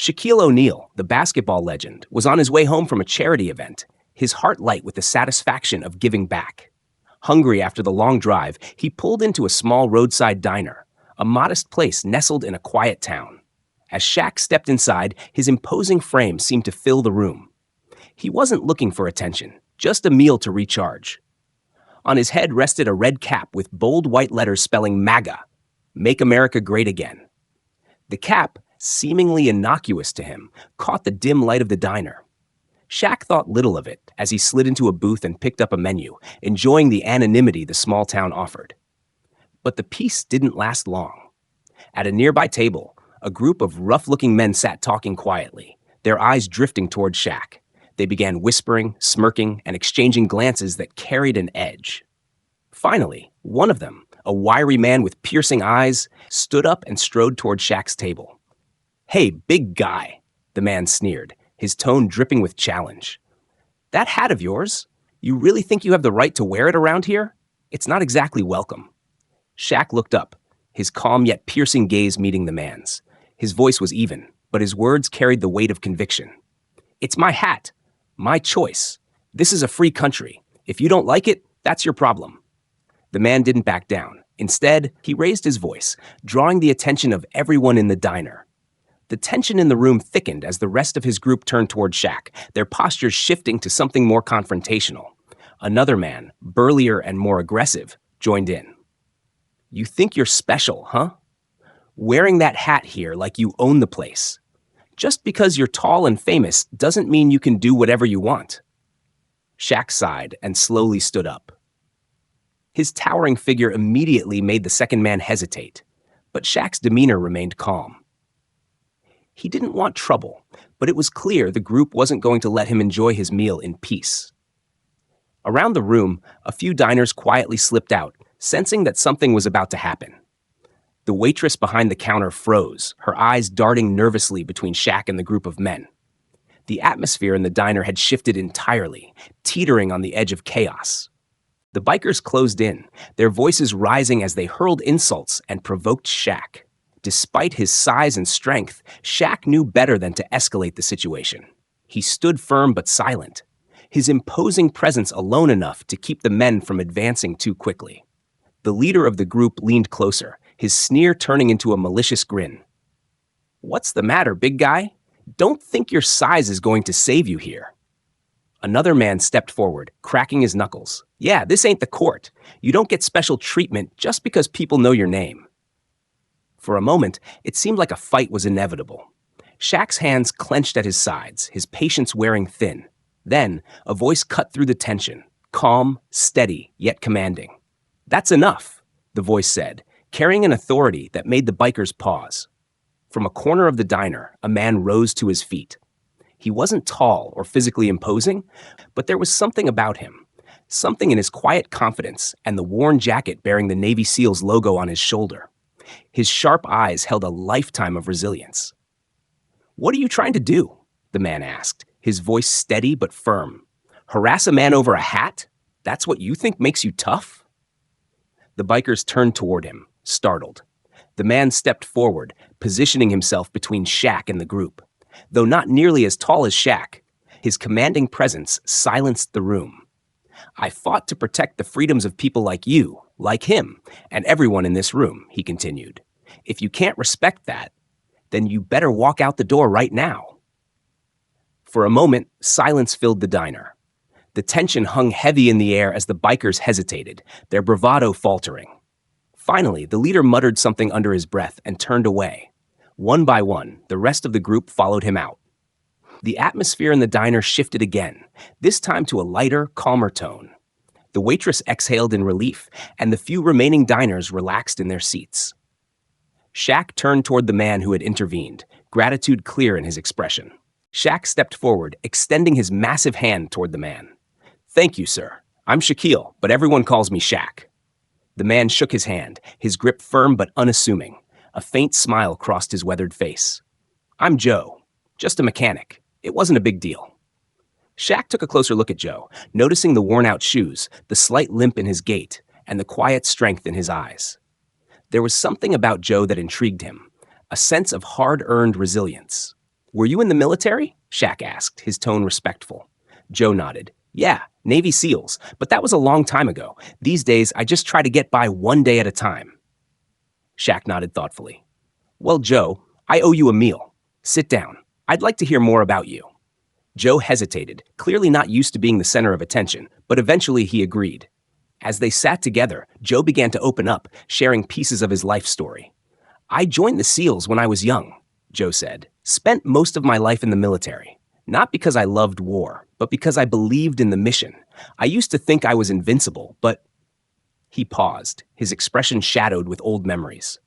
Shaquille O'Neal, the basketball legend, was on his way home from a charity event, his heart light with the satisfaction of giving back. Hungry after the long drive, he pulled into a small roadside diner, a modest place nestled in a quiet town. As Shaq stepped inside, his imposing frame seemed to fill the room. He wasn't looking for attention, just a meal to recharge. On his head rested a red cap with bold white letters spelling MAGA, Make America Great Again. The cap, seemingly innocuous to him, caught the dim light of the diner. Shaq thought little of it as he slid into a booth and picked up a menu, enjoying the anonymity the small town offered. But the peace didn't last long. At a nearby table, a group of rough-looking men sat talking quietly, their eyes drifting toward Shaq. They began whispering, smirking, and exchanging glances that carried an edge. Finally, one of them, a wiry man with piercing eyes, stood up and strode toward Shaq's table. "Hey, big guy," the man sneered, his tone dripping with challenge. "That hat of yours, you really think you have the right to wear it around here? It's not exactly welcome." Shaq looked up, his calm yet piercing gaze meeting the man's. His voice was even, but his words carried the weight of conviction. "It's my hat. My choice. This is a free country. If you don't like it, that's your problem." The man didn't back down. Instead, he raised his voice, drawing the attention of everyone in the diner. The tension in the room thickened as the rest of his group turned toward Shaq, their postures shifting to something more confrontational. Another man, burlier and more aggressive, joined in. "You think you're special, huh? Wearing that hat here like you own the place. Just because you're tall and famous doesn't mean you can do whatever you want." Shaq sighed and slowly stood up. His towering figure immediately made the second man hesitate, but Shaq's demeanor remained calm. He didn't want trouble, but it was clear the group wasn't going to let him enjoy his meal in peace. Around the room, a few diners quietly slipped out, sensing that something was about to happen. The waitress behind the counter froze, her eyes darting nervously between Shaq and the group of men. The atmosphere in the diner had shifted entirely, teetering on the edge of chaos. The bikers closed in, their voices rising as they hurled insults and provoked Shaq. Despite his size and strength, Shaq knew better than to escalate the situation. He stood firm but silent, his imposing presence alone enough to keep the men from advancing too quickly. The leader of the group leaned closer, his sneer turning into a malicious grin. "What's the matter, big guy? Don't think your size is going to save you here." Another man stepped forward, cracking his knuckles. "Yeah, this ain't the court. You don't get special treatment just because people know your name." For a moment, it seemed like a fight was inevitable. Shaq's hands clenched at his sides, his patience wearing thin. Then, a voice cut through the tension, calm, steady, yet commanding. "That's enough," the voice said, carrying an authority that made the bikers pause. From a corner of the diner, a man rose to his feet. He wasn't tall or physically imposing, but there was something about him, something in his quiet confidence and the worn jacket bearing the Navy SEALs logo on his shoulder. His sharp eyes held a lifetime of resilience. "What are you trying to do?" the man asked, his voice steady but firm. "Harass a man over a hat? That's what you think makes you tough?" The bikers turned toward him, startled. The man stepped forward, positioning himself between Shaq and the group. Though not nearly as tall as Shaq, his commanding presence silenced the room. "I fought to protect the freedoms of people like you, like him, and everyone in this room," he continued. "If you can't respect that, then you better walk out the door right now." For a moment, silence filled the diner. The tension hung heavy in the air as the bikers hesitated, their bravado faltering. Finally, the leader muttered something under his breath and turned away. One by one, the rest of the group followed him out. The atmosphere in the diner shifted again, this time to a lighter, calmer tone. The waitress exhaled in relief, and the few remaining diners relaxed in their seats. Shaq turned toward the man who had intervened, gratitude clear in his expression. Shaq stepped forward, extending his massive hand toward the man. "Thank you, sir. I'm Shaquille, but everyone calls me Shaq." The man shook his hand, his grip firm but unassuming. A faint smile crossed his weathered face. "I'm Joe. Just a mechanic. It wasn't a big deal." Shaq took a closer look at Joe, noticing the worn-out shoes, the slight limp in his gait, and the quiet strength in his eyes. There was something about Joe that intrigued him, a sense of hard-earned resilience. Were you in the military? Shaq asked, his tone respectful. Joe nodded. Yeah, Navy SEALs, but that was a long time ago. These days, I just try to get by one day at a time. Shaq nodded thoughtfully. Well, Joe, I owe you a meal. Sit down. I'd like to hear more about you. Joe hesitated, clearly not used to being the center of attention, but eventually he agreed. As they sat together, Joe began to open up, sharing pieces of his life story. I joined the SEALs when I was young, Joe said. Spent most of my life in the military. Not because I loved war, but because I believed in the mission. I used to think I was invincible, but... He paused, his expression shadowed with old memories.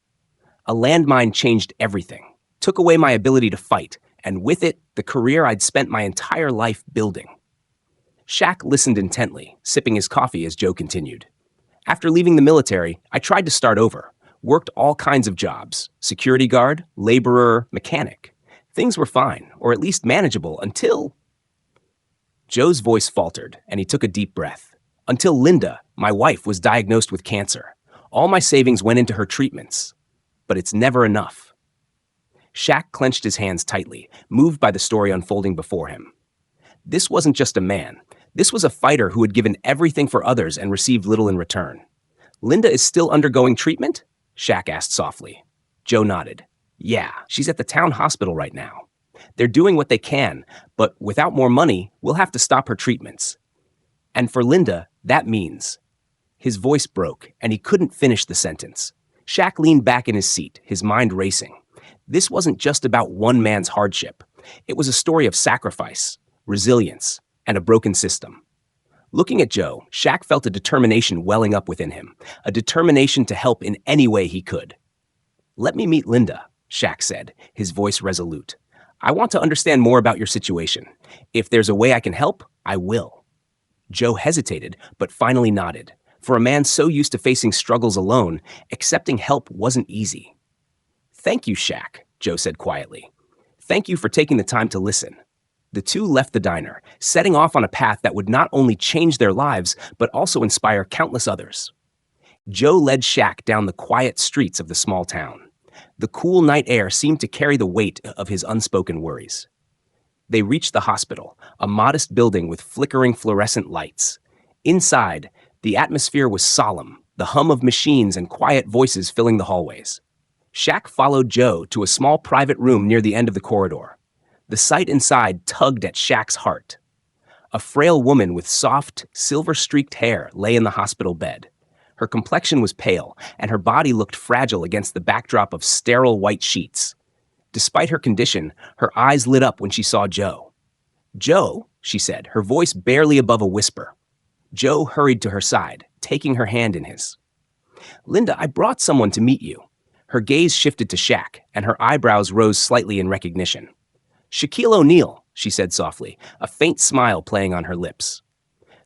A landmine changed everything, took away my ability to fight, and with it, the career I'd spent my entire life building. Shaq listened intently, sipping his coffee as Joe continued. After leaving the military, I tried to start over. Worked all kinds of jobs, security guard, laborer, mechanic. Things were fine, or at least manageable, until... Joe's voice faltered, and he took a deep breath. Until Linda, my wife, was diagnosed with cancer. All my savings went into her treatments. But it's never enough. Shaq clenched his hands tightly, moved by the story unfolding before him. This wasn't just a man. This was a fighter who had given everything for others and received little in return. Linda is still undergoing treatment? Shaq asked softly. Joe nodded. Yeah, she's at the town hospital right now. They're doing what they can, but without more money, we'll have to stop her treatments. And for Linda, that means... His voice broke, and he couldn't finish the sentence. Shaq leaned back in his seat, his mind racing. This wasn't just about one man's hardship. It was a story of sacrifice, resilience, and a broken system. Looking at Joe, Shaq felt a determination welling up within him, a determination to help in any way he could. Let me meet Linda, Shaq said, his voice resolute. I want to understand more about your situation. If there's a way I can help, I will. Joe hesitated, but finally nodded. For a man so used to facing struggles alone, accepting help wasn't easy. Thank you, Shaq, Joe said quietly. Thank you for taking the time to listen. The two left the diner, setting off on a path that would not only change their lives, but also inspire countless others. Joe led Shaq down the quiet streets of the small town. The cool night air seemed to carry the weight of his unspoken worries. They reached the hospital, a modest building with flickering fluorescent lights. Inside, the atmosphere was solemn, the hum of machines and quiet voices filling the hallways. Shaq followed Joe to a small private room near the end of the corridor. The sight inside tugged at Shaq's heart. A frail woman with soft, silver-streaked hair lay in the hospital bed. Her complexion was pale, and her body looked fragile against the backdrop of sterile white sheets. Despite her condition, her eyes lit up when she saw Joe. Joe, she said, her voice barely above a whisper. Joe hurried to her side, taking her hand in his. Linda, I brought someone to meet you. Her gaze shifted to Shaq, and her eyebrows rose slightly in recognition. Shaquille O'Neal, she said softly, a faint smile playing on her lips.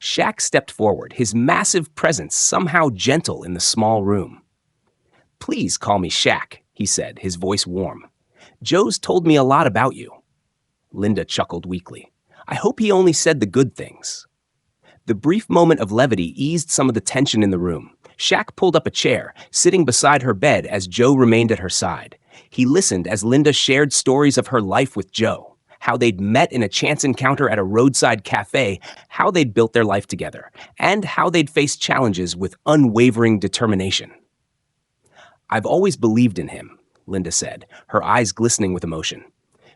Shaq stepped forward, his massive presence somehow gentle in the small room. Please call me Shaq, he said, his voice warm. Joe's told me a lot about you. Linda chuckled weakly. I hope he only said the good things. The brief moment of levity eased some of the tension in the room. Shaq pulled up a chair, sitting beside her bed as Joe remained at her side. He listened as Linda shared stories of her life with Joe, how they'd met in a chance encounter at a roadside cafe, how they'd built their life together, and how they'd faced challenges with unwavering determination. I've always believed in him, Linda said, her eyes glistening with emotion.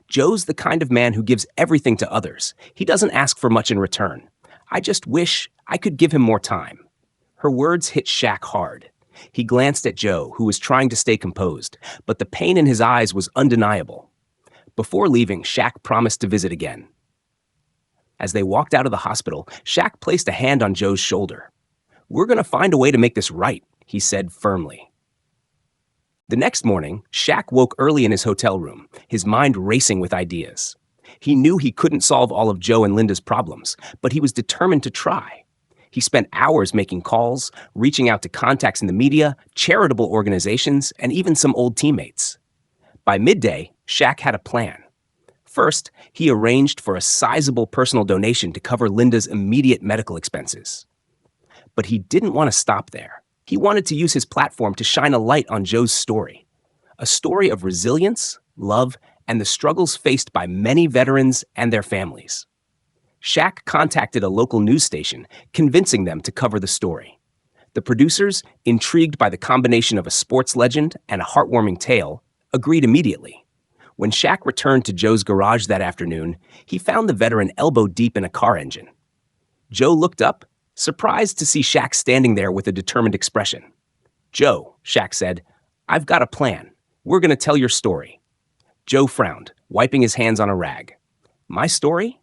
Joe's the kind of man who gives everything to others. He doesn't ask for much in return. I just wish I could give him more time. Her words hit Shaq hard. He glanced at Joe, who was trying to stay composed, but the pain in his eyes was undeniable. Before leaving, Shaq promised to visit again. As they walked out of the hospital, Shaq placed a hand on Joe's shoulder. We're going to find a way to make this right, he said firmly. The next morning, Shaq woke early in his hotel room, his mind racing with ideas. He knew he couldn't solve all of Joe and Linda's problems, but he was determined to try. He spent hours making calls, reaching out to contacts in the media, charitable organizations, and even some old teammates. By midday, Shaq had a plan. First, he arranged for a sizable personal donation to cover Linda's immediate medical expenses. But he didn't want to stop there. He wanted to use his platform to shine a light on Joe's story. A story of resilience, love, and the struggles faced by many veterans and their families. Shaq contacted a local news station, convincing them to cover the story. The producers, intrigued by the combination of a sports legend and a heartwarming tale, agreed immediately. When Shaq returned to Joe's garage that afternoon, he found the veteran elbow deep in a car engine. Joe looked up, surprised to see Shaq standing there with a determined expression. "Joe," Shaq said, "I've got a plan. We're going to tell your story." Joe frowned, wiping his hands on a rag. "My story?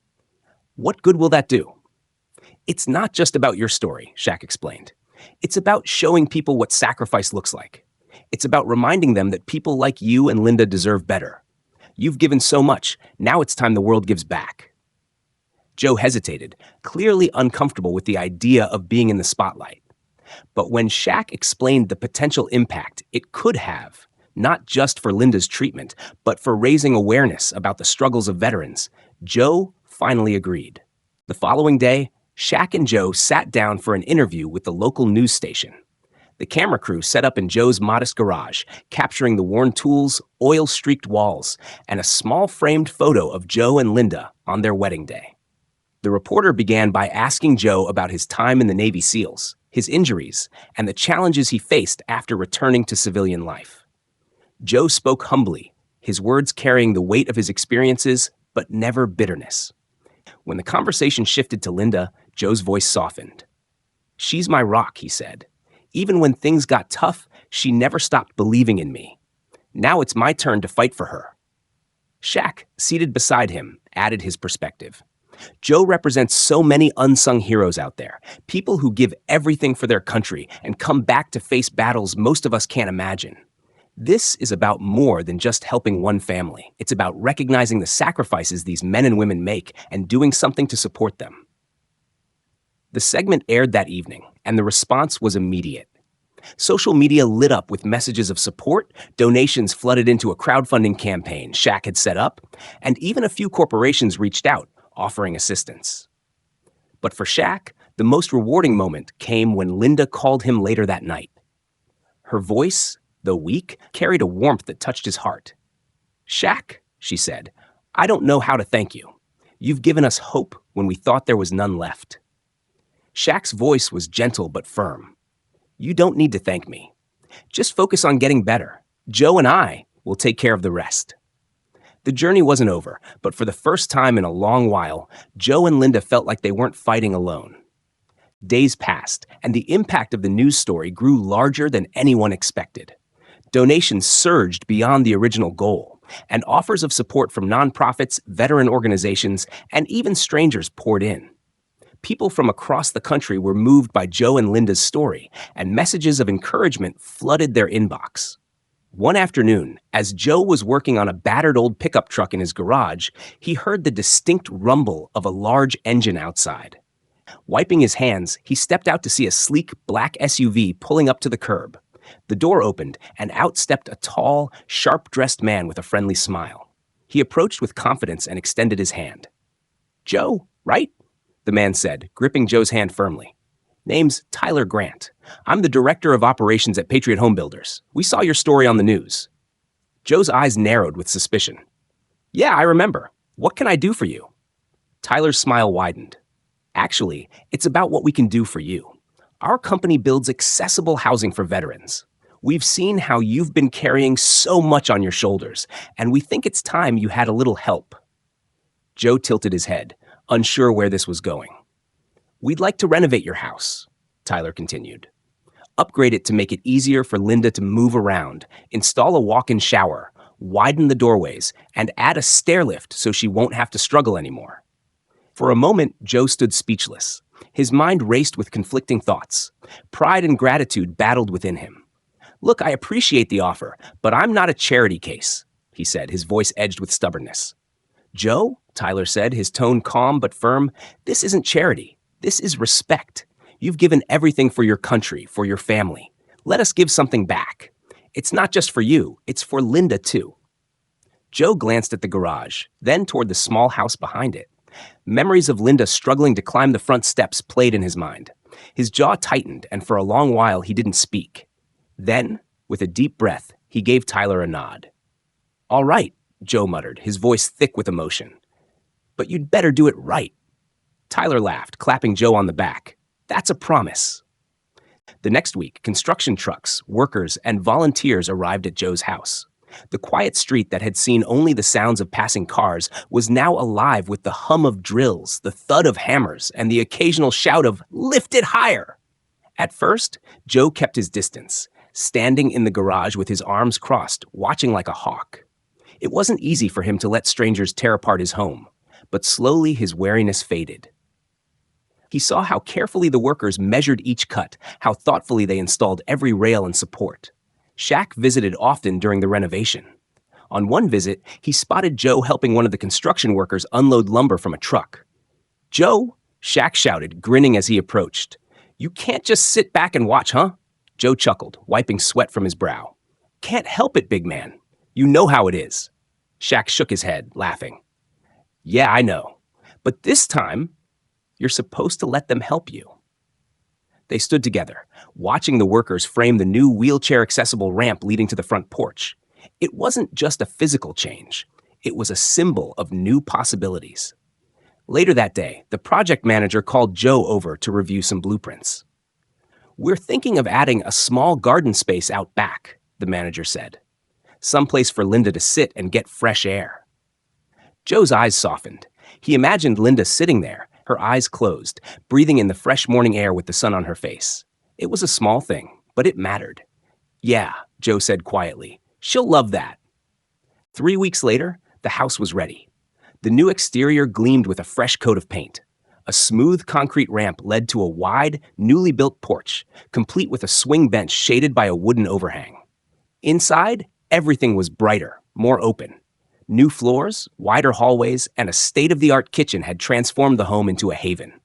What good will that do?" "It's not just about your story," Shaq explained. "It's about showing people what sacrifice looks like. It's about reminding them that people like you and Linda deserve better. You've given so much, now it's time the world gives back." Joe hesitated, clearly uncomfortable with the idea of being in the spotlight. But when Shaq explained the potential impact it could have, not just for Linda's treatment, but for raising awareness about the struggles of veterans, Joe finally agreed. The following day, Shaq and Joe sat down for an interview with the local news station. The camera crew set up in Joe's modest garage, capturing the worn tools, oil-streaked walls, and a small framed photo of Joe and Linda on their wedding day. The reporter began by asking Joe about his time in the Navy SEALs, his injuries, and the challenges he faced after returning to civilian life. Joe spoke humbly, his words carrying the weight of his experiences, but never bitterness. When the conversation shifted to Linda, Joe's voice softened. "She's my rock," he said. "Even when things got tough, she never stopped believing in me. Now it's my turn to fight for her." Shaq, seated beside him, added his perspective. "Joe represents so many unsung heroes out there, people who give everything for their country and come back to face battles most of us can't imagine. This is about more than just helping one family. It's about recognizing the sacrifices these men and women make and doing something to support them." The segment aired that evening, and the response was immediate. Social media lit up with messages of support, donations flooded into a crowdfunding campaign Shaq had set up, and even a few corporations reached out, offering assistance. But for Shaq, the most rewarding moment came when Linda called him later that night. Her voice, though weak, carried a warmth that touched his heart. "Shaq," she said, "I don't know how to thank you. You've given us hope when we thought there was none left." Shaq's voice was gentle but firm. "You don't need to thank me. Just focus on getting better. Joe and I will take care of the rest." The journey wasn't over, but for the first time in a long while, Joe and Linda felt like they weren't fighting alone. Days passed, and the impact of the news story grew larger than anyone expected. Donations surged beyond the original goal, and offers of support from nonprofits, veteran organizations, and even strangers poured in. People from across the country were moved by Joe and Linda's story, and messages of encouragement flooded their inbox. One afternoon, as Joe was working on a battered old pickup truck in his garage, he heard the distinct rumble of a large engine outside. Wiping his hands, he stepped out to see a sleek black SUV pulling up to the curb. The door opened, and out stepped a tall, sharp-dressed man with a friendly smile. He approached with confidence and extended his hand. "Joe, right?" the man said, gripping Joe's hand firmly. "Name's Tyler Grant. I'm the Director of Operations at Patriot Home Builders. We saw your story on the news." Joe's eyes narrowed with suspicion. "Yeah, I remember. What can I do for you?" Tyler's smile widened. "Actually, it's about what we can do for you. Our company builds accessible housing for veterans. We've seen how you've been carrying so much on your shoulders, and we think it's time you had a little help." Joe tilted his head, unsure where this was going. "We'd like to renovate your house," Tyler continued. "Upgrade it to make it easier for Linda to move around, install a walk-in shower, widen the doorways, and add a stair lift so she won't have to struggle anymore." For a moment, Joe stood speechless. His mind raced with conflicting thoughts. Pride and gratitude battled within him. "Look, I appreciate the offer, but I'm not a charity case," he said, his voice edged with stubbornness. "Joe," Tyler said, his tone calm but firm, "this isn't charity. This is respect. You've given everything for your country, for your family. Let us give something back. It's not just for you, it's for Linda too." Joe glanced at the garage, then toward the small house behind it. Memories of Linda struggling to climb the front steps played in his mind. His jaw tightened, and for a long while he didn't speak. Then, with a deep breath, he gave Tyler a nod. "All right," Joe muttered, his voice thick with emotion. "But you'd better do it right." Tyler laughed, clapping Joe on the back. "That's a promise." The next week, construction trucks, workers, and volunteers arrived at Joe's house. The quiet street that had seen only the sounds of passing cars was now alive with the hum of drills, the thud of hammers, and the occasional shout of "Lift it higher!" At first, Joe kept his distance, standing in the garage with his arms crossed, watching like a hawk. It wasn't easy for him to let strangers tear apart his home, but slowly his wariness faded. He saw how carefully the workers measured each cut, how thoughtfully they installed every rail and support. Shaq visited often during the renovation. On one visit, he spotted Joe helping one of the construction workers unload lumber from a truck. "Joe," Shaq shouted, grinning as he approached. "You can't just sit back and watch, huh?" Joe chuckled, wiping sweat from his brow. "Can't help it, big man. You know how it is." Shaq shook his head, laughing. "Yeah, I know. But this time, you're supposed to let them help you." They stood together, watching the workers frame the new wheelchair-accessible ramp leading to the front porch. It wasn't just a physical change. It was a symbol of new possibilities. Later that day, the project manager called Joe over to review some blueprints. "We're thinking of adding a small garden space out back," the manager said. "Someplace for Linda to sit and get fresh air." Joe's eyes softened. He imagined Linda sitting there, her eyes closed, breathing in the fresh morning air with the sun on her face. It was a small thing, but it mattered. "Yeah," Joe said quietly. "She'll love that." 3 weeks later, the house was ready. The new exterior gleamed with a fresh coat of paint. A smooth concrete ramp led to a wide, newly built porch, complete with a swing bench shaded by a wooden overhang. Inside, everything was brighter, more open. New floors, wider hallways, and a state-of-the-art kitchen had transformed the home into a haven.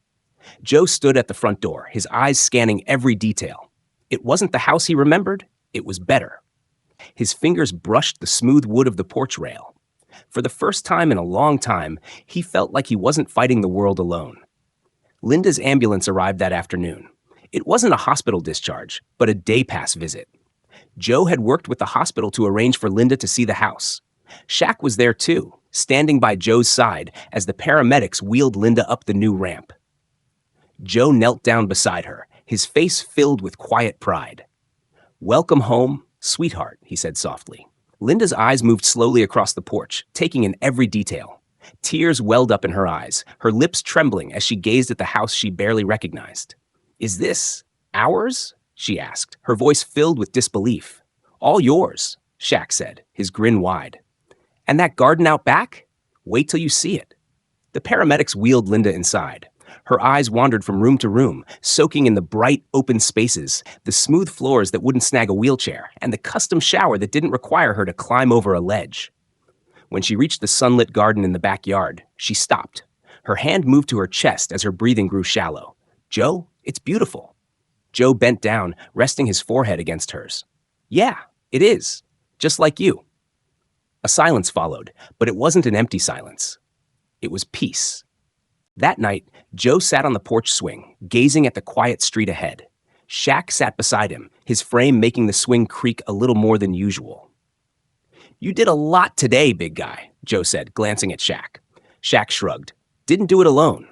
Joe stood at the front door, his eyes scanning every detail. It wasn't the house he remembered, it was better. His fingers brushed the smooth wood of the porch rail. For the first time in a long time, he felt like he wasn't fighting the world alone. Linda's ambulance arrived that afternoon. It wasn't a hospital discharge, but a day pass visit. Joe had worked with the hospital to arrange for Linda to see the house. Shaq was there too, standing by Joe's side as the paramedics wheeled Linda up the new ramp. Joe knelt down beside her, his face filled with quiet pride. "Welcome home, sweetheart," he said softly. Linda's eyes moved slowly across the porch, taking in every detail. Tears welled up in her eyes, her lips trembling as she gazed at the house she barely recognized. "Is this ours?" she asked, her voice filled with disbelief. "All yours," Shaq said, his grin wide. "And that garden out back? Wait till you see it." The paramedics wheeled Linda inside. Her eyes wandered from room to room, soaking in the bright, open spaces, the smooth floors that wouldn't snag a wheelchair, and the custom shower that didn't require her to climb over a ledge. When she reached the sunlit garden in the backyard, she stopped. Her hand moved to her chest as her breathing grew shallow. "Joe, it's beautiful." Joe bent down, resting his forehead against hers. "Yeah, it is. Just like you." A silence followed, but it wasn't an empty silence. It was peace. That night, Joe sat on the porch swing, gazing at the quiet street ahead. Shaq sat beside him, his frame making the swing creak a little more than usual. "You did a lot today, big guy," Joe said, glancing at Shaq. Shaq shrugged. "Didn't do it alone."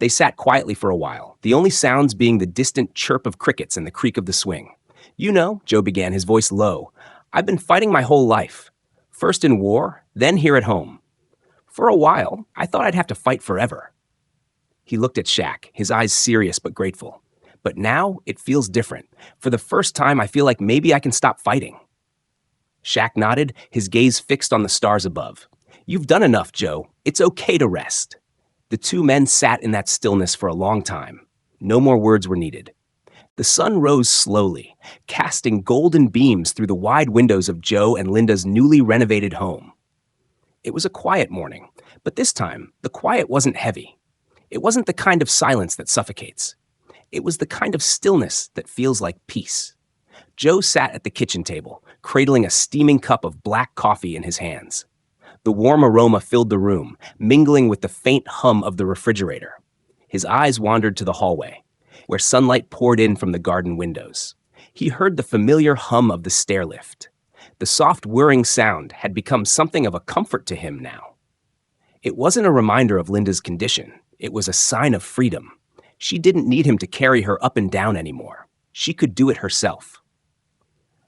They sat quietly for a while, the only sounds being the distant chirp of crickets and the creak of the swing. "You know," Joe began, his voice low, "I've been fighting my whole life. First in war, then here at home. For a while, I thought I'd have to fight forever." He looked at Shaq, his eyes serious but grateful. "But now, it feels different. For the first time, I feel like maybe I can stop fighting." Shaq nodded, his gaze fixed on the stars above. "You've done enough, Joe. It's okay to rest." The two men sat in that stillness for a long time. No more words were needed. The sun rose slowly, casting golden beams through the wide windows of Joe and Linda's newly renovated home. It was a quiet morning, but this time, the quiet wasn't heavy. It wasn't the kind of silence that suffocates. It was the kind of stillness that feels like peace. Joe sat at the kitchen table, cradling a steaming cup of black coffee in his hands. The warm aroma filled the room, mingling with the faint hum of the refrigerator. His eyes wandered to the hallway, where sunlight poured in from the garden windows. He heard the familiar hum of the stair lift. The soft whirring sound had become something of a comfort to him now. It wasn't a reminder of Linda's condition. It was a sign of freedom. She didn't need him to carry her up and down anymore. She could do it herself.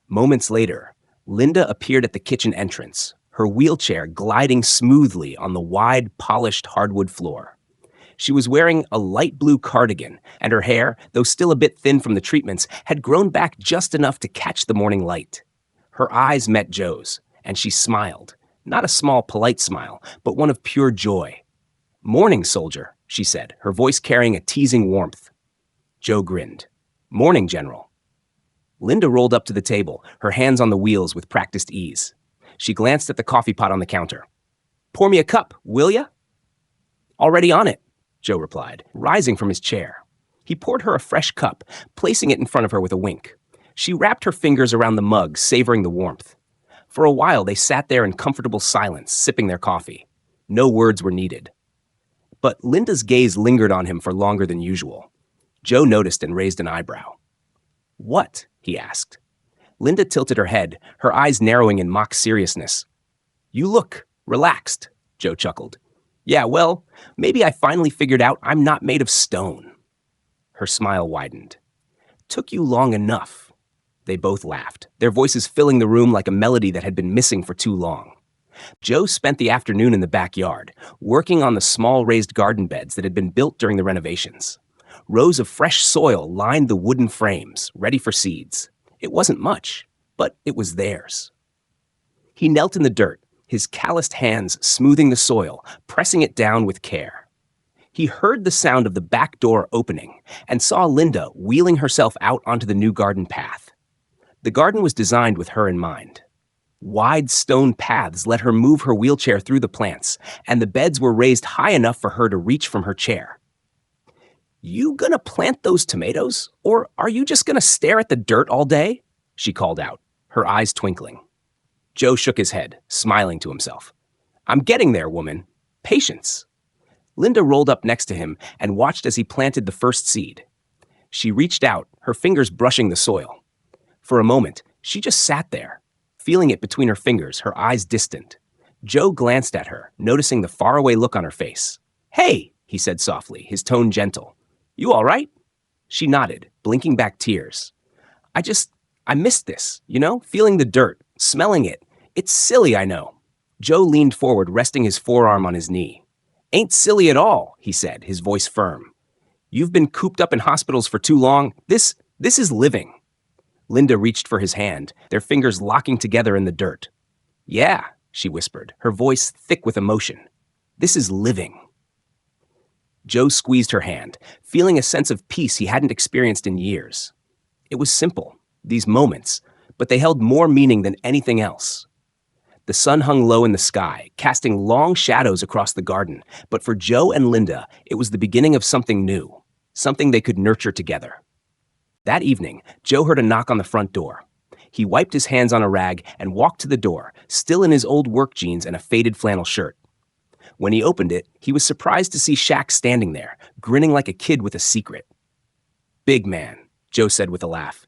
Moments later, Linda appeared at the kitchen entrance, her wheelchair gliding smoothly on the wide, polished hardwood floor. She was wearing a light blue cardigan, and her hair, though still a bit thin from the treatments, had grown back just enough to catch the morning light. Her eyes met Joe's, and she smiled. Not a small, polite smile, but one of pure joy. "Morning, soldier," she said, her voice carrying a teasing warmth. Joe grinned. "Morning, General." Linda rolled up to the table, her hands on the wheels with practiced ease. She glanced at the coffee pot on the counter. "Pour me a cup, will ya?" "Already on it," Joe replied, rising from his chair. He poured her a fresh cup, placing it in front of her with a wink. She wrapped her fingers around the mug, savoring the warmth. For a while, they sat there in comfortable silence, sipping their coffee. No words were needed. But Linda's gaze lingered on him for longer than usual. Joe noticed and raised an eyebrow. "What?" he asked. Linda tilted her head, her eyes narrowing in mock seriousness. "You look relaxed," Joe chuckled. "Yeah, well, maybe I finally figured out I'm not made of stone." Her smile widened. "Took you long enough." They both laughed, their voices filling the room like a melody that had been missing for too long. Joe spent the afternoon in the backyard, working on the small raised garden beds that had been built during the renovations. Rows of fresh soil lined the wooden frames, ready for seeds. It wasn't much, but it was theirs. He knelt in the dirt, his calloused hands smoothing the soil, pressing it down with care. He heard the sound of the back door opening and saw Linda wheeling herself out onto the new garden path. The garden was designed with her in mind. Wide stone paths let her move her wheelchair through the plants, and the beds were raised high enough for her to reach from her chair. "You gonna plant those tomatoes, or are you just gonna stare at the dirt all day?" she called out, her eyes twinkling. Joe shook his head, smiling to himself. "I'm getting there, woman. Patience." Linda rolled up next to him and watched as he planted the first seed. She reached out, her fingers brushing the soil. For a moment, she just sat there, feeling it between her fingers, her eyes distant. Joe glanced at her, noticing the faraway look on her face. "Hey," he said softly, his tone gentle. "You all right?" She nodded, blinking back tears. I missed this, feeling the dirt, smelling it. It's silly, I know." Joe leaned forward, resting his forearm on his knee. "Ain't silly at all," he said, his voice firm. "You've been cooped up in hospitals for too long. This is living." Linda reached for his hand, their fingers locking together in the dirt. "Yeah," she whispered, her voice thick with emotion. "This is living." Joe squeezed her hand, feeling a sense of peace he hadn't experienced in years. It was simple, these moments, but they held more meaning than anything else. The sun hung low in the sky, casting long shadows across the garden, but for Joe and Linda, it was the beginning of something new, something they could nurture together. That evening, Joe heard a knock on the front door. He wiped his hands on a rag and walked to the door, still in his old work jeans and a faded flannel shirt. When he opened it, he was surprised to see Shaq standing there, grinning like a kid with a secret. "Big man," Joe said with a laugh.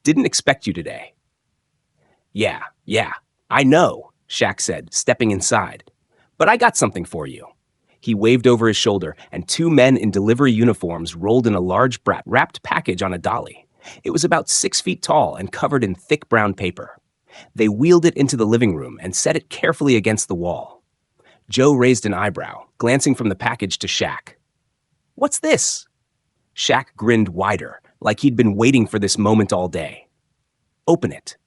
"Didn't expect you today." Yeah, I know," Shaq said, stepping inside. "But I got something for you." He waved over his shoulder, and two men in delivery uniforms rolled in a large wrapped package on a dolly. It was about 6 feet tall and covered in thick brown paper. They wheeled it into the living room and set it carefully against the wall. Joe raised an eyebrow, glancing from the package to Shaq. "What's this?" Shaq grinned wider, like he'd been waiting for this moment all day. "Open it."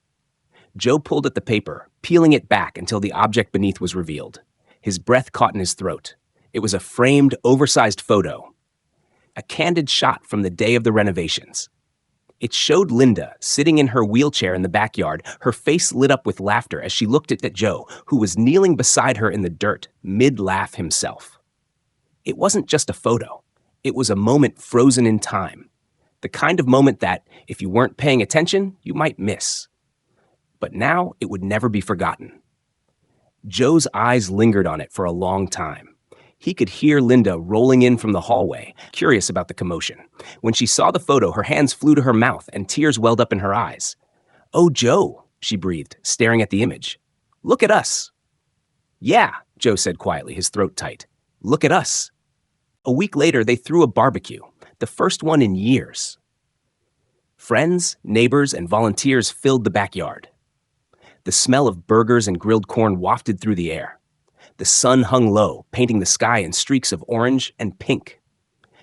Joe pulled at the paper, peeling it back until the object beneath was revealed. His breath caught in his throat. It was a framed, oversized photo. A candid shot from the day of the renovations. It showed Linda sitting in her wheelchair in the backyard, her face lit up with laughter as she looked at Joe, who was kneeling beside her in the dirt, mid-laugh himself. It wasn't just a photo. It was a moment frozen in time. The kind of moment that, if you weren't paying attention, you might miss. But now it would never be forgotten. Joe's eyes lingered on it for a long time. He could hear Linda rolling in from the hallway, curious about the commotion. When she saw the photo, her hands flew to her mouth and tears welled up in her eyes. "Oh, Joe," she breathed, staring at the image. Look at us. Yeah, Joe said quietly, his throat tight. Look at us. A week later, they threw a barbecue, the first one in years. Friends, neighbors, and volunteers filled the backyard. The smell of burgers and grilled corn wafted through the air. The sun hung low, painting the sky in streaks of orange and pink.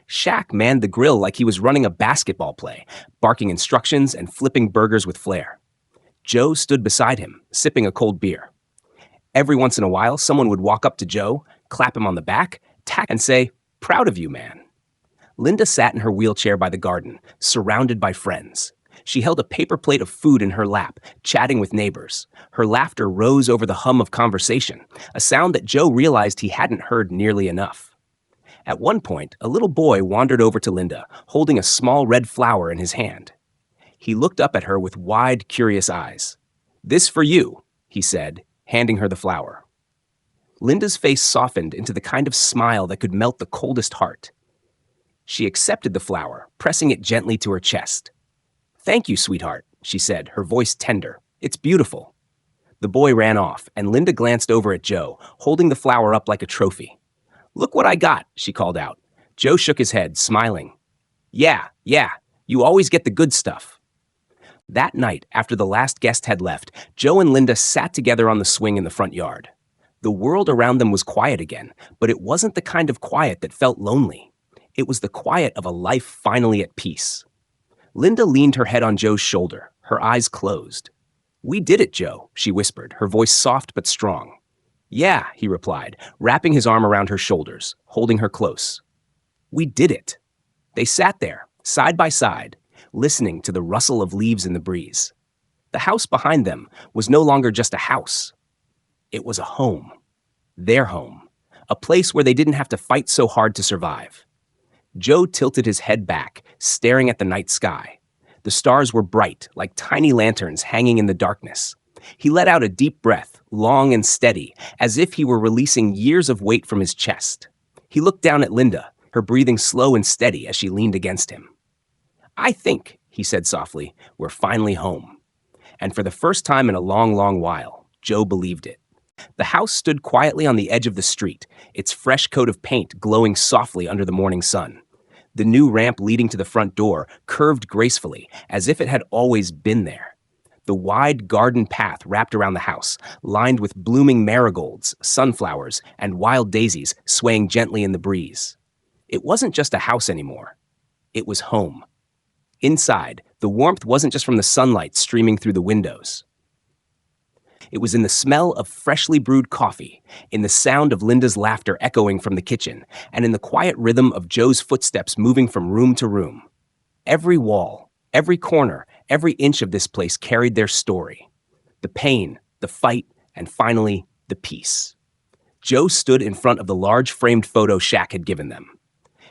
Shaq manned the grill like he was running a basketball play, barking instructions and flipping burgers with flair. Joe stood beside him, sipping a cold beer. Every once in a while, someone would walk up to Joe, clap him on the back, and say, "Proud of you, man." Linda sat in her wheelchair by the garden, surrounded by friends. She held a paper plate of food in her lap, chatting with neighbors. Her laughter rose over the hum of conversation, a sound that Joe realized he hadn't heard nearly enough. At one point, a little boy wandered over to Linda, holding a small red flower in his hand. He looked up at her with wide, curious eyes. "This for you," he said, handing her the flower. Linda's face softened into the kind of smile that could melt the coldest heart. She accepted the flower, pressing it gently to her chest. "Thank you, sweetheart," she said, her voice tender. "It's beautiful." The boy ran off, and Linda glanced over at Joe, holding the flower up like a trophy. "Look what I got," she called out. Joe shook his head, smiling. Yeah, you always get the good stuff." That night, after the last guest had left, Joe and Linda sat together on the swing in the front yard. The world around them was quiet again, but it wasn't the kind of quiet that felt lonely. It was the quiet of a life finally at peace. Linda leaned her head on Joe's shoulder, her eyes closed. "We did it, Joe," she whispered, her voice soft but strong. "Yeah," he replied, wrapping his arm around her shoulders, holding her close. "We did it." They sat there, side by side, listening to the rustle of leaves in the breeze. The house behind them was no longer just a house. It was a home. Their home. A place where they didn't have to fight so hard to survive. Joe tilted his head back, staring at the night sky. The stars were bright, like tiny lanterns hanging in the darkness. He let out a deep breath, long and steady, as if he were releasing years of weight from his chest. He looked down at Linda, her breathing slow and steady as she leaned against him. "I think," he said softly, "we're finally home." And for the first time in a long, long while, Joe believed it. The house stood quietly on the edge of the street, its fresh coat of paint glowing softly under the morning sun. The new ramp leading to the front door curved gracefully, as if it had always been there. The wide garden path wrapped around the house, lined with blooming marigolds, sunflowers, and wild daisies swaying gently in the breeze. It wasn't just a house anymore. It was home. Inside, the warmth wasn't just from the sunlight streaming through the windows. It was in the smell of freshly brewed coffee, in the sound of Linda's laughter echoing from the kitchen, and in the quiet rhythm of Joe's footsteps moving from room to room. Every wall, every corner, every inch of this place carried their story. The pain, the fight, and finally, the peace. Joe stood in front of the large framed photo Shaq had given them.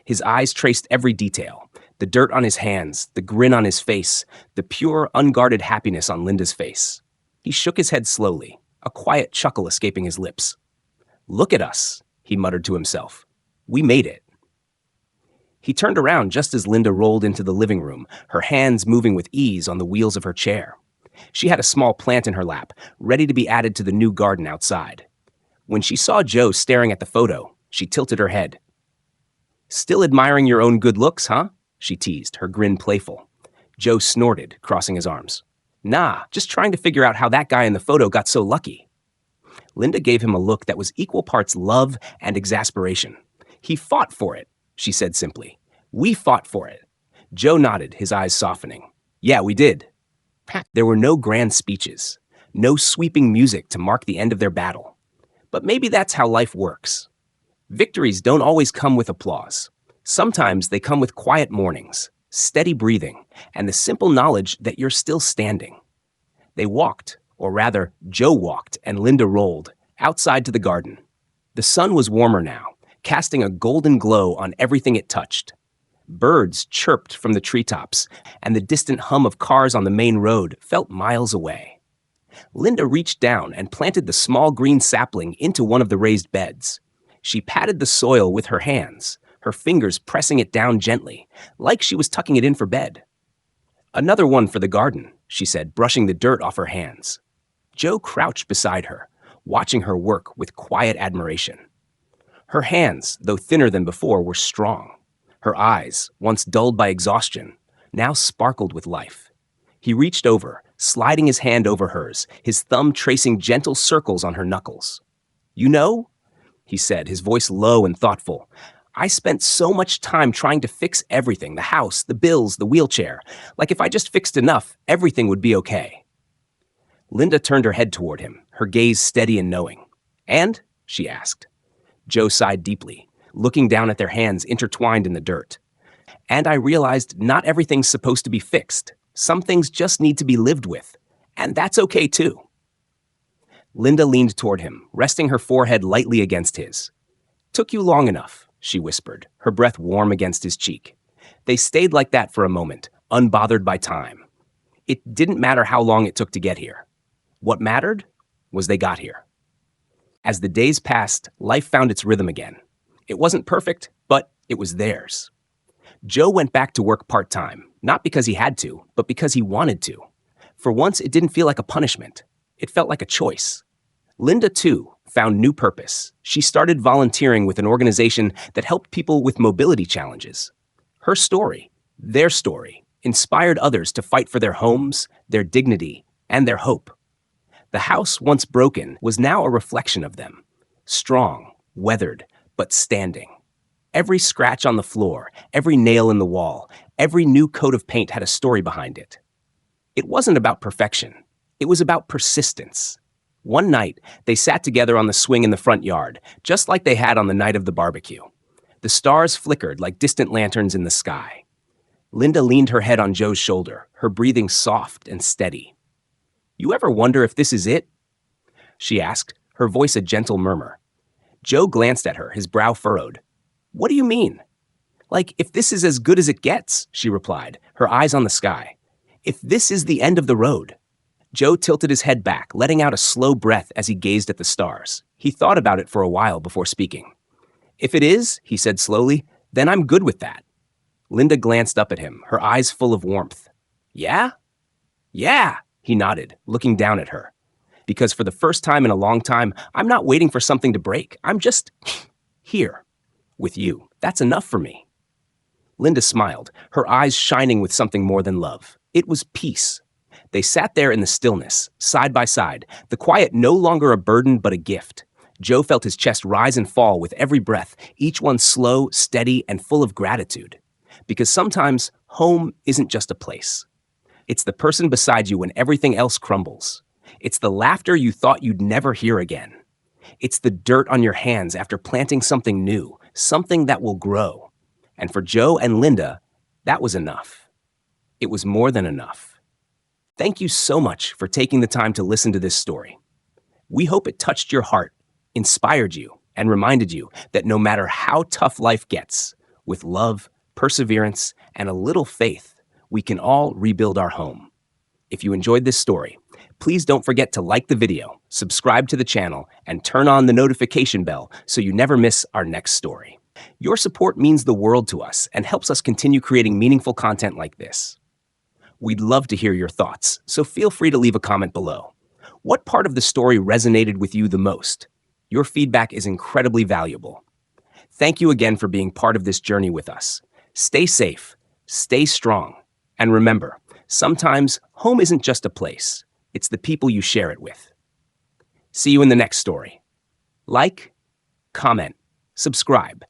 His eyes traced every detail, the dirt on his hands, the grin on his face, the pure, unguarded happiness on Linda's face. He shook his head slowly, a quiet chuckle escaping his lips. "Look at us," he muttered to himself. "We made it." He turned around just as Linda rolled into the living room, her hands moving with ease on the wheels of her chair. She had a small plant in her lap, ready to be added to the new garden outside. When she saw Joe staring at the photo, she tilted her head. "Still admiring your own good looks, huh?" she teased, her grin playful. Joe snorted, crossing his arms. "Nah, just trying to figure out how that guy in the photo got so lucky." Linda gave him a look that was equal parts love and exasperation. "He fought for it," she said simply. "We fought for it." Joe nodded, his eyes softening. "Yeah, we did." There were no grand speeches, no sweeping music to mark the end of their battle. But maybe that's how life works. Victories don't always come with applause. Sometimes they come with quiet mornings, steady breathing, and the simple knowledge that you're still standing. They walked, or rather, Joe walked and Linda rolled, outside to the garden. The sun was warmer now, casting a golden glow on everything it touched. Birds chirped from the treetops, and the distant hum of cars on the main road felt miles away. Linda reached down and planted the small green sapling into one of the raised beds. She patted the soil with her hands, her fingers pressing it down gently, like she was tucking it in for bed. "Another one for the garden," she said, brushing the dirt off her hands. Joe crouched beside her, watching her work with quiet admiration. Her hands, though thinner than before, were strong. Her eyes, once dulled by exhaustion, now sparkled with life. He reached over, sliding his hand over hers, his thumb tracing gentle circles on her knuckles. "You know," he said, his voice low and thoughtful, "I spent so much time trying to fix everything, the house, the bills, the wheelchair. Like if I just fixed enough, everything would be okay." Linda turned her head toward him, her gaze steady and knowing. "And?" she asked. Joe sighed deeply, looking down at their hands intertwined in the dirt. "And I realized not everything's supposed to be fixed. Some things just need to be lived with. And that's okay too." Linda leaned toward him, resting her forehead lightly against his. "Took you long enough," she whispered, her breath warm against his cheek. They stayed like that for a moment, unbothered by time. It didn't matter how long it took to get here. What mattered was they got here. As the days passed, life found its rhythm again. It wasn't perfect, but it was theirs. Joe went back to work part-time, not because he had to, but because he wanted to. For once, it didn't feel like a punishment. It felt like a choice. Linda, too, found new purpose. She started volunteering with an organization that helped people with mobility challenges. Her story, their story, inspired others to fight for their homes, their dignity, and their hope. The house, once broken, was now a reflection of them. Strong, weathered, but standing. Every scratch on the floor, every nail in the wall, every new coat of paint had a story behind it. It wasn't about perfection. It was about persistence. One night, they sat together on the swing in the front yard, just like they had on the night of the barbecue. The stars flickered like distant lanterns in the sky. Linda leaned her head on Joe's shoulder, her breathing soft and steady. "You ever wonder if this is it?" she asked, her voice a gentle murmur. Joe glanced at her, his brow furrowed. "What do you mean?" "Like, if this is as good as it gets," she replied, her eyes on the sky. "If this is the end of the road." Joe tilted his head back, letting out a slow breath as he gazed at the stars. He thought about it for a while before speaking. "If it is," he said slowly, "then I'm good with that." Linda glanced up at him, her eyes full of warmth. "Yeah?" "Yeah," he nodded, looking down at her. "Because for the first time in a long time, I'm not waiting for something to break. I'm just here with you. That's enough for me." Linda smiled, her eyes shining with something more than love. It was peace. They sat there in the stillness, side by side, the quiet no longer a burden but a gift. Joe felt his chest rise and fall with every breath, each one slow, steady, and full of gratitude. Because sometimes home isn't just a place. It's the person beside you when everything else crumbles. It's the laughter you thought you'd never hear again. It's the dirt on your hands after planting something new, something that will grow. And for Joe and Linda, that was enough. It was more than enough. Thank you so much for taking the time to listen to this story. We hope it touched your heart, inspired you, and reminded you that no matter how tough life gets, with love, perseverance, and a little faith, we can all rebuild our home. If you enjoyed this story, please don't forget to like the video, subscribe to the channel, and turn on the notification bell so you never miss our next story. Your support means the world to us and helps us continue creating meaningful content like this. We'd love to hear your thoughts, so feel free to leave a comment below. What part of the story resonated with you the most? Your feedback is incredibly valuable. Thank you again for being part of this journey with us. Stay safe, stay strong, and remember, sometimes home isn't just a place, it's the people you share it with. See you in the next story. Like, comment, subscribe,